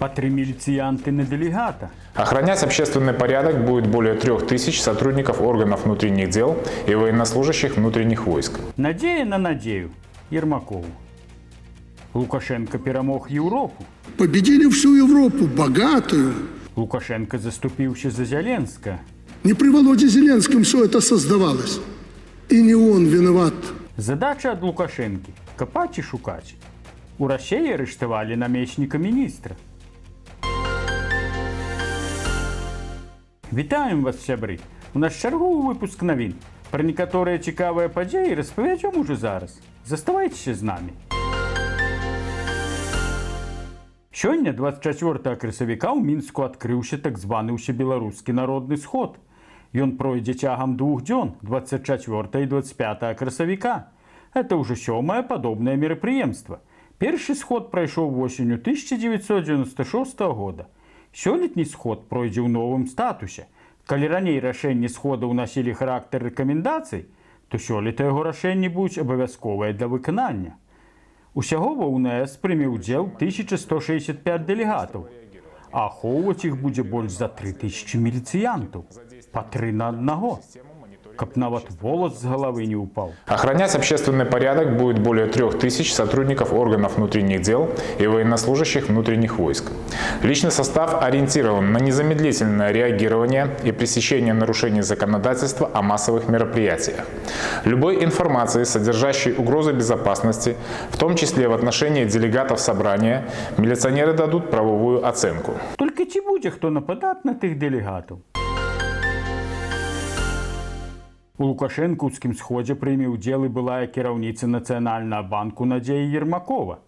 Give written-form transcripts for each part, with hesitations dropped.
По 3 милицианты на делегата. Охранять общественный порядок будет более 3000 сотрудников органов внутренних дел и военнослужащих внутренних войск. Надея на надею. Ермакову. Лукашенко перемог Європу. Победили всю Европу, богатую. Лукашенко заступивший за Зеленского. Не при Володе Зеленском все это создавалось. И не он виноват. Задача от Лукашенки – копать и шукать. У Росії арештували намічника міністра. Вітаємо вас, сябри! У нас черговий випуск новин. Про некоторые цікаві події розповідемо уже зараз. Заставайтеся з нами. Сёння, 24 красавіка, у Мінску адкрыўся так званы ўсебеларускі народны сход. Ён пройдзе цягам 2 дзён, 24 і 25 красавіка. Это ўжо 7-е падобнае мерапрыемства. Першы сход прайшоў восенню 1996 года. Сёлетні сход пройдзе ў новым статусе. Калі раней рашэнні сходаў насілі характар рэкамендацый, то сёлета яго рашэнні будуць абавязковыя для выканання. Усяго ва УНС прыме ўдзел 1165 дэлегатаў, а ахоўваць іх будзе больш за 3000 міліцыянтаў, па 3 на 1, каб нават волос з головы не упал. Охранять общественный порядок будет более 3000 сотрудников органов внутренних дел и военнослужащих внутренних войск. Личный состав ориентирован на незамедлительное реагирование и пресечение нарушений законодательства о массовых мероприятиях. Любой информации, содержащей угрозы безопасности, в том числе в отношении делегатов собрания, милиционеры дадут правовую оценку. Только ці будзе хто нападать на тых делегатов? У Лукашэнкаўскім сходзе прыме ўдзел і былая кіраўніца Нацыянальнага банку Надзея Ермакова.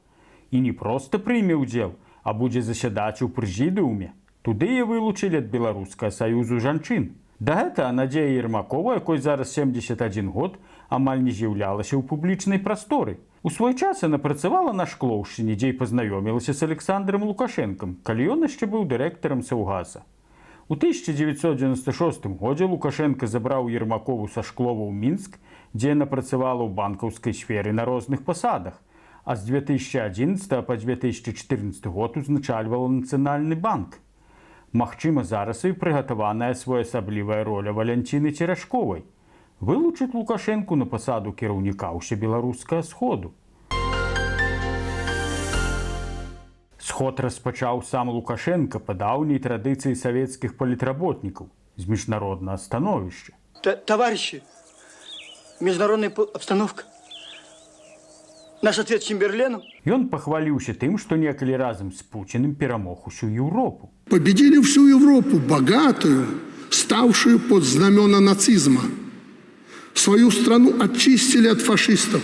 І не проста прыме ўдзел, а будзе засядаць у прэзідыуме. Туды яе вылучылі ад Беларускага саюзу жанчын. Да гэтага Надзея Ермакова, якой зараз 71 год, амаль не з'яўлялася ў публічнай прасторы. У свой час яна працавала на Шклоўшчыне, дзе і пазнаёмілася з Александром Лукашэнкам, калі ён яшчэ быў дырэктарам Саўгаса. У 1996 годзе Лукашенко забраў Ермакову са Шклова ў Мінск, дзе яна працавала ў банкаўскай сферы на розных пасадах, а з 2011 па 2014 год узначальвала Нацыянальны банк. Магчыма, зараз і прыгатаваная своеасаблівая роля Валянціны Церашковай вылучыць Лукашэнку на пасаду кіраўніка ўсебеларускага сходу. Сход распачаў сам Лукашенко по даўняй традыцыі савецкіх палітработнікаў з міжнароднага становішча. Товарищи, международная обстановка. Наш ответ Чемберлену. Ён пахваліўся тым, што некалі разам з Пуціным перамог усю Еўропу. Победили всю Европу, богатую, ставшую под знамена нацизма. Свою страну очистили от фашистов.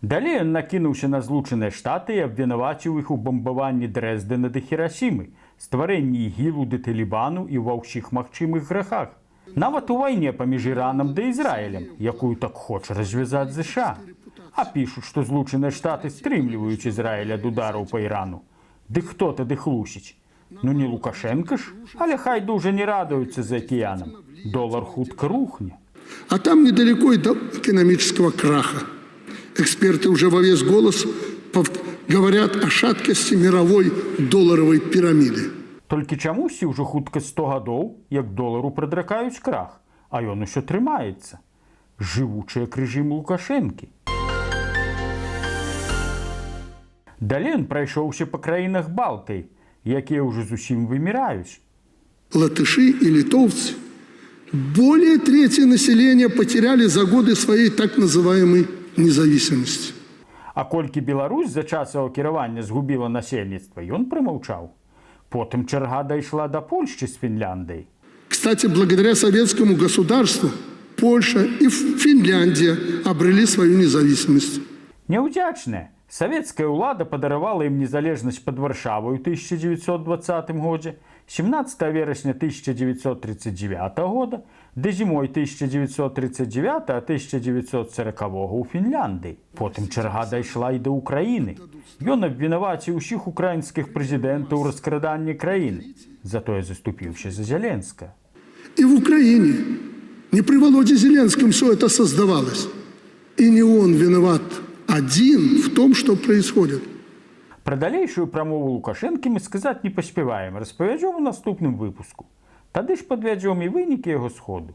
Далей ён накінуўся на Злучаныя Штаты і абвінаваціў іх у бамбаванні Дрэздена ды Хірасімы, стварэнні ігілу ды Талібану і ва ўсіх магчымых грахах. Нават у вайне паміж Іранам ды Ізраілем, якую так хоча развязаць ЗША. А пішуць, што Злучаныя Штаты стрымліваюць Ізраіль ад удараў па Ірану. Дык хто тады хлусіць? Ну не Лукашенко ж, але хай дужа не радуюцца за акіянам. Долар хутка рухне. А там недалеко и до экономического краха. Эксперты уже во весь голос говорят о шаткости мировой долларовой пирамиды. Толькі чамусьці ўжо хутка 100 гадоў, як долару прадракаюць крах, а ён усё трымаецца. Жывучыя крыжым Лукашэнкі. Далей ён прайшоўся па краінах Балтыі, якія ўжо зусім выміраюць. Латыши и литовцы более трети населения потеряли за годы своей так называемой независимости. А колькі Беларусь за час яго кіравання згубіла насельніцтва, ён прамаўчаў. Потым чарга дайшла да Польшчы з Фінляндыяй. Кстати, благодаря советскому государству Польша и Финляндия обрели свою независимость. Няўдзячная. Савецкая ўлада падаравала ім незалежнасць пад Варшавай у 1920 годзе, 17 верасня 1939 года, да зімой 1939-1940 у Фінляндыі. Потым чарга дайшла і да Украіны. Ён абвінаваціў усіх украінскіх прэзідэнтаў у раскраданні краіны, затое заступіўся за Зеленскага. И в Украине не при Володе Зеленском все это создавалось. И не он виноват один в том, что происходит. Про далейшую прамову Лукашэнкі мы сказаць не паспяваем, распавядзём у наступным выпуску. Тады ж падвядзём і вынікі яго сходу.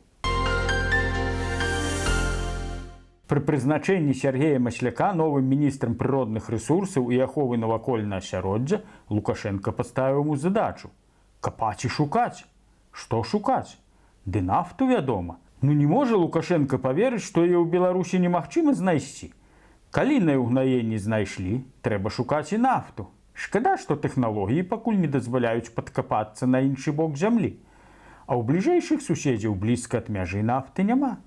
Пры прызначэнні Сергея Масляка новым міністрам прыродных рэсурсаў і аховы навакольнага асяроддзя Лукашенко паставіў яму задачу капаць і шукаць. Што шукаць? Ды нафту, вядома. Ну не можа Лукашенко паверыць, што яе ў Беларусі немагчыма знайсці. Калі на ўгнаенні знайшлі, трэба шукаць і нафту. Шкада, што тэхналогіі пакуль не дазваляюць падкапацца на іншы бок зямлі. А ў бліжэйшых суседзяў блізка ад мяжы нафты няма.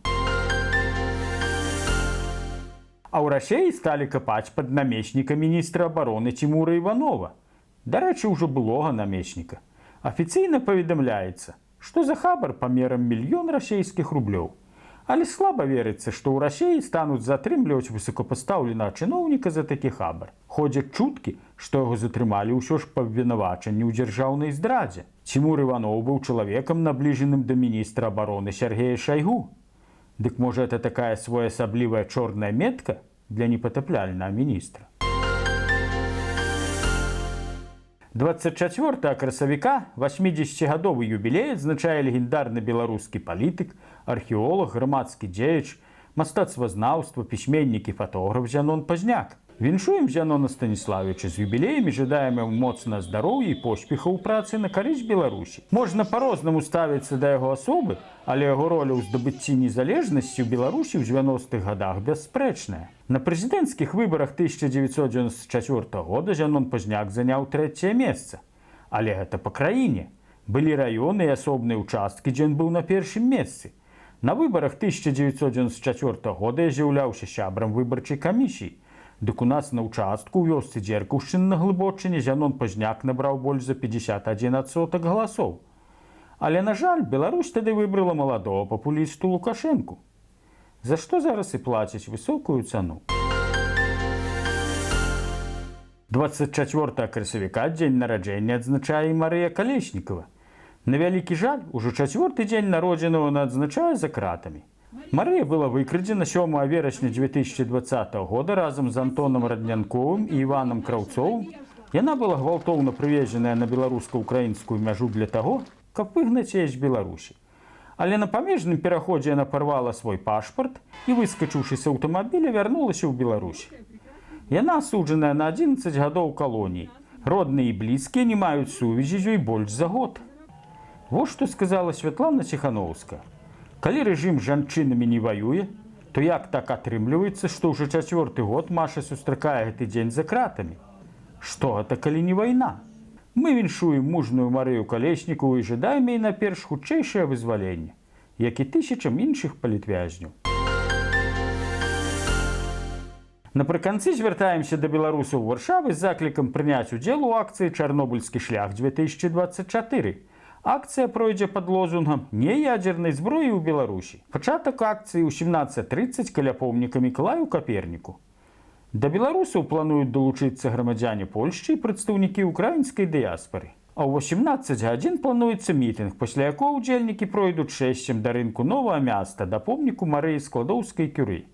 А ў Расіі сталі капаць пад намечніка міністра абароны Цімура Іванова. Дарэчы, ужо былога намечніка. Афіцыйна паведамляецца, што за хабар памерам 1 000 000 расійскіх рублёў. Але слаба верыцца, што ў Расіі стануць затрымліваць высокапастаўленага чыноўніка за такі хабар. Ходзяць чуткі, што яго затрымалі ўсё ж па абвінавачанні ў дзяржаўнай здрадзе. Цімур Іванов быў чалавекам, набліжаным да міністра абароны Сергея Шайгу. Дык можа, это такая своеасаблівая чорная метка для непатапляльнага міністра. 24 красавіка 80-гадовы юбілей адзначае легендарны беларускі палітык, археолог, грамадскі дзеяч, мастацтвазнаўства, пісьменнік і фатограф Зянон Пазняк. Віншуем Зянона Станіславіча з юбілеем і жадаем яму моцнага здароўя і поспехаў у працы на карысць Беларусі. Можна па-рознаму ставіцца да яго асобы, але яго роля ў здабыцці незалежнасці ў Беларусі ў 90-х гадах бясспрэчная. На прэзідэнцкіх выбарах 1994 года Зянон Пазняк заняў 3-е месца. Але гэта па краіне. Былі раёны і асобныя ўчасткі, дзе ён быў на 1-м месцы. На выбарах 1994 года я з'яўляўся сябрам выбарчай камісіі. Дык у нас на ўчастку ў вёсцы Дзеркаўшчына на Глыбочыне Зянон Пазняк набраў больш за 51% галасоў. Але, на жаль, Беларусь тады выбрала маладого папулісту Лукашэнку. За што зараз і плацяць высокую цану. 24 красавіка дзень нараджэння адзначае і Марыя Калеснікава. На вялікі жаль, ужо 4-й дзень народзінаў яна адзначае за кратамі. Марыя была выкрадзена 7 верасня 2020 года разам з Антонам Раднянковым і Іванам Краўцовым. Яна была гвалтоўна прывезеная на беларуска-украінскую мяжу для таго, каб выгнаць яе з Беларусі. Але на памежным пераходзе яна парвала свой пашпарт і, выскачыўшы з аўтамабіля, вярнулася ў Беларусь. Яна асуджаная на 11 гадоў калоніі. Родныя і блізкія не маюць сувязі з ёй больш за год. Вось што сказала Святлана Ціхановская. Калі рэжым з жанчынамі не ваюе, то як так атрымліваецца, што ўжо 4-й год Маша сустракае гэты дзень за кратамі? Што гэта, калі не вайна? Мы віншуем мужную Марыю Калеснікаву і жадаем ёй найперш хутчэйшае вызваленне, як і тысячам іншых палітвязняў. Напрыканцы звяртаемся да беларусаў Варшавы з заклікам прыняць удзел у акцыі «Чарнобыльскі шлях-2024». Акцыя пройдзе пад лозунгам «Не ядзернай зброі ў Беларусі». Пачатак акцыі ў 17:30 каля помніка Мікалаю Каперніку. Да беларусаў плануюць далучыцца грамадзяне Польшчы і прадстаўнікі украінскай дыяспары. А ў 18 гадзін плануецца мітынг, пасля якога удзельнікі пройдуць шэсцем да рынку Новага Мяста да помніку Марыі Складоўскай-Кюры.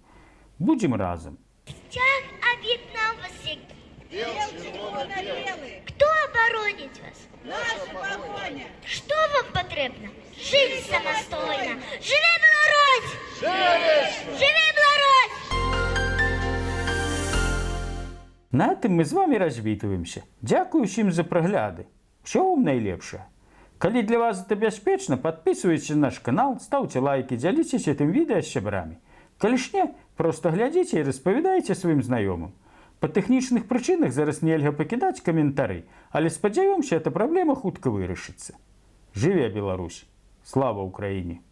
Будзем разам. Как обидно вас всех. Кто оборонит вас? Наша погоня! Что вам потребно? Жить самостойно! Живи Беларусь! Живи Беларусь! На этом мы з вами развітваемся. Дзякую ўсім за прагляды. Усё вам найлепшае. Калі для вас это бяспечна, подписывайтесь на наш канал, ставьте лайки, дзяліцеся этим відэа з сябрамі. Калі ж не, просто глядзіце і распавядайце сваім знаёмым. Па тэхнічных прычынах зараз нельга пакідаць каментары, але спадзяёмся, эта праблема хутка вырашыцца. Жыве Беларусь! Слава Украіне!